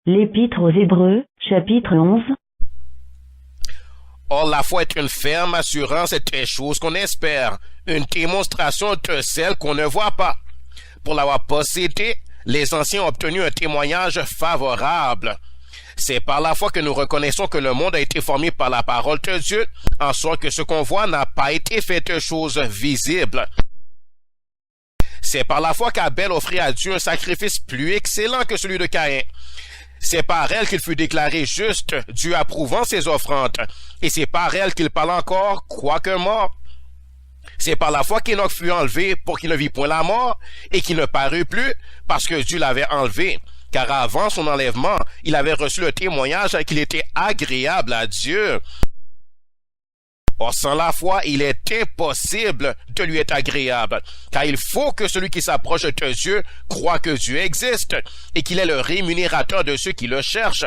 L'Épître aux Hébreux, chapitre 11. Or, la foi est une ferme assurance des choses qu'on espère, une démonstration de celles qu'on ne voit pas. Pour l'avoir possédée, les anciens ont obtenu un témoignage favorable. C'est par la foi que nous reconnaissons que le monde a été formé par la parole de Dieu, en sorte que ce qu'on voit n'a pas été fait de choses visibles. C'est par la foi qu'Abel offrit à Dieu un sacrifice plus excellent que celui de Caïn. C'est par elle qu'il fut déclaré juste, Dieu approuvant ses offrandes. Et c'est par elle qu'il parle encore, quoique mort. C'est par la foi qu'Enoch fut enlevé pour qu'il ne vit point la mort, et qu'il ne parut plus, parce que Dieu l'avait enlevé. Car avant son enlèvement, il avait reçu le témoignage qu'il était agréable à Dieu. Or, sans la foi, il est impossible de lui être agréable, car il faut que celui qui s'approche de Dieu croit que Dieu existe, et qu'il est le rémunérateur de ceux qui le cherchent.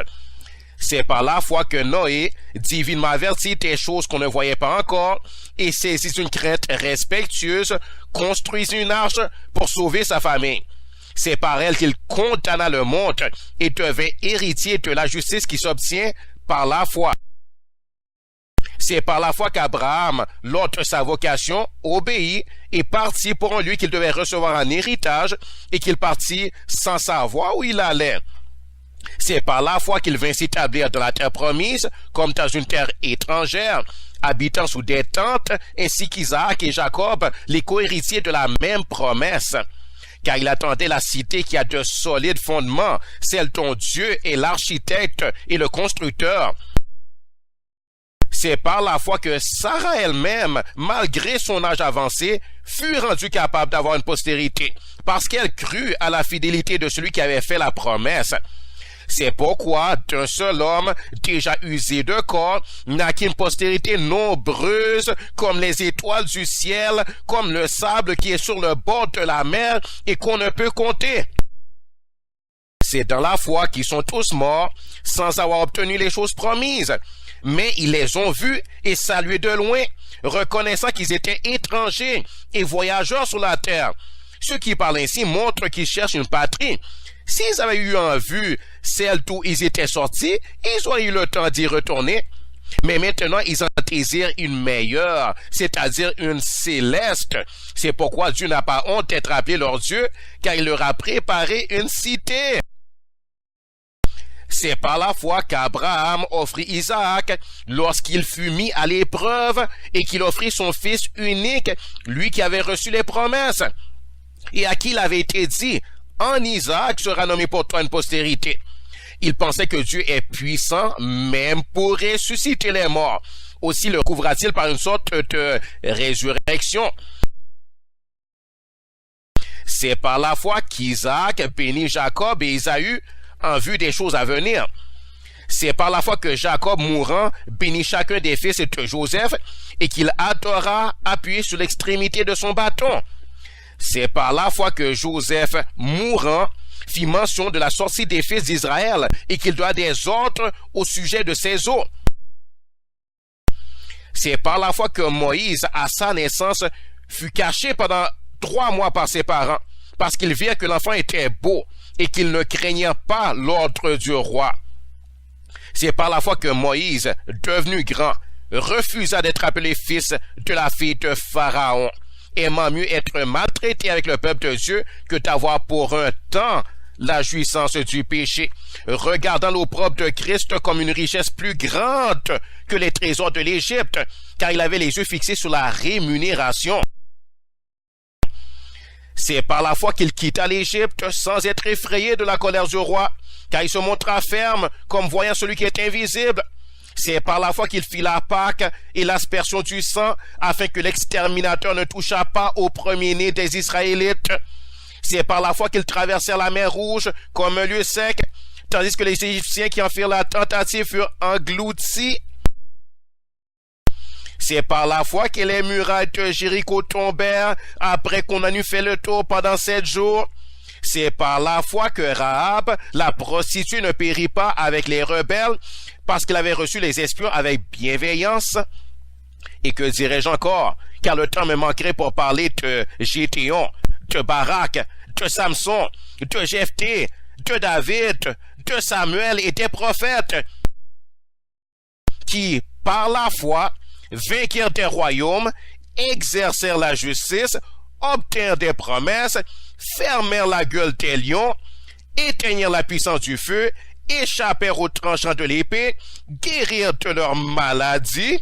C'est par la foi que Noé, divinement averti des choses qu'on ne voyait pas encore, et saisit une crainte respectueuse, construisit une arche pour sauver sa famille. C'est par elle qu'il condamna le monde et devint héritier de la justice qui s'obtient par la foi. C'est par la foi qu'Abraham, lors de sa vocation, obéit et partit pour un lieu qu'il devait recevoir en héritage et qu'il partit sans savoir où il allait. C'est par la foi qu'il vint s'établir dans la terre promise, comme dans une terre étrangère, habitant sous des tentes, ainsi qu'Isaac et Jacob, les co-héritiers de la même promesse. Car il attendait la cité qui a de solides fondements, celle dont Dieu est l'architecte et le constructeur. C'est par la foi que Sarah elle-même, malgré son âge avancé, fut rendue capable d'avoir une postérité, parce qu'elle crut à la fidélité de celui qui avait fait la promesse. C'est pourquoi d'un seul homme, déjà usé de corps, naquit une postérité nombreuse comme les étoiles du ciel, comme le sable qui est sur le bord de la mer et qu'on ne peut compter. C'est dans la foi qu'ils sont tous morts sans avoir obtenu les choses promises. Mais ils les ont vus et salués de loin, reconnaissant qu'ils étaient étrangers et voyageurs sur la terre. Ceux qui parlent ainsi montrent qu'ils cherchent une patrie. S'ils avaient eu en vue celle d'où ils étaient sortis, ils auraient eu le temps d'y retourner. Mais maintenant, ils en désirent une meilleure, c'est-à-dire une céleste. C'est pourquoi Dieu n'a pas honte d'être appelé leur Dieu, car il leur a préparé une cité. C'est par la foi qu'Abraham offrit Isaac lorsqu'il fut mis à l'épreuve et qu'il offrit son fils unique, lui qui avait reçu les promesses, et à qui il avait été dit, en Isaac sera nommé pour toi une postérité. Il pensait que Dieu est puissant, même pour ressusciter les morts. Aussi le couvra-t-il par une sorte de résurrection. C'est par la foi qu'Isaac bénit Jacob et Ésaü en vue des choses à venir. C'est par la foi que Jacob, mourant, bénit chacun des fils de Joseph et qu'il adora appuyé sur l'extrémité de son bâton. C'est par la foi que Joseph, mourant, fit mention de la sortie des fils d'Israël et qu'il doit des ordres au sujet de ses os. C'est par la foi que Moïse, à sa naissance, fut caché pendant 3 mois par ses parents, parce qu'ils virent que l'enfant était beau et qu'il ne craignait pas l'ordre du roi. C'est par la foi que Moïse, devenu grand, refusa d'être appelé fils de la fille de Pharaon, aimant mieux être maltraité avec le peuple de Dieu que d'avoir pour un temps la jouissance du péché, regardant l'opprobre de Christ comme une richesse plus grande que les trésors de l'Égypte, car il avait les yeux fixés sur la rémunération. C'est par la foi qu'il quitta l'Égypte sans être effrayé de la colère du roi, car il se montra ferme comme voyant celui qui est invisible. C'est par la foi qu'il fit la Pâque et l'aspersion du sang, afin que l'exterminateur ne touchât pas au premier-né des Israélites. C'est par la foi qu'ils traversèrent la mer Rouge comme un lieu sec, tandis que les Égyptiens qui en firent la tentative furent engloutis. C'est par la foi que les murailles de Jéricho tombèrent après qu'on en eut fait le tour pendant 7 jours. C'est par la foi que Rahab, la prostituée, ne périt pas avec les rebelles, parce qu'il avait reçu les espions avec bienveillance. Et que dirais-je encore, car le temps me manquerait pour parler de Gédéon, de Barak, de Samson, de Jephthé, de David, de Samuel et des prophètes, qui, par la foi, vainquirent des royaumes, exercèrent la justice, obtinrent des promesses, fermèrent la gueule des lions, éteignirent la puissance du feu, échappèrent aux tranchants de l'épée, guérirent de leur maladie,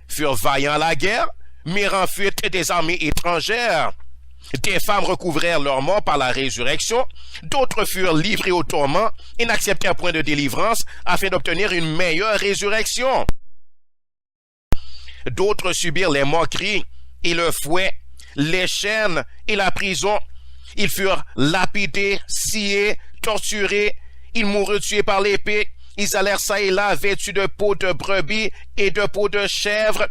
furent vaillants à la guerre, mirent en fuite des armées étrangères. Des femmes recouvrèrent leur mort par la résurrection, d'autres furent livrés au tourment et n'acceptèrent point de délivrance afin d'obtenir une meilleure résurrection. D'autres subirent les moqueries et le fouet, les chaînes et la prison. Ils furent lapidés, sciés, torturés. Ils moururent tués par l'épée. Ils allèrent çà et là vêtus de peau de brebis et de peau de chèvre,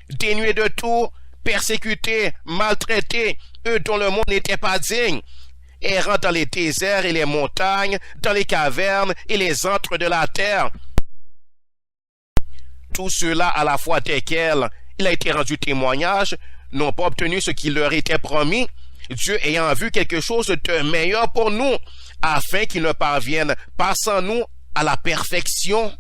dénués de tout, persécutés, maltraités, eux dont le monde n'était pas digne, errant dans les déserts et les montagnes, dans les cavernes et les antres de la terre. Tous ceux-là, à la fois desquels il a été rendu témoignage, n'ont pas obtenu ce qui leur était promis, Dieu ayant vu quelque chose de meilleur pour nous, afin qu'ils ne parviennent pas sans nous à la perfection.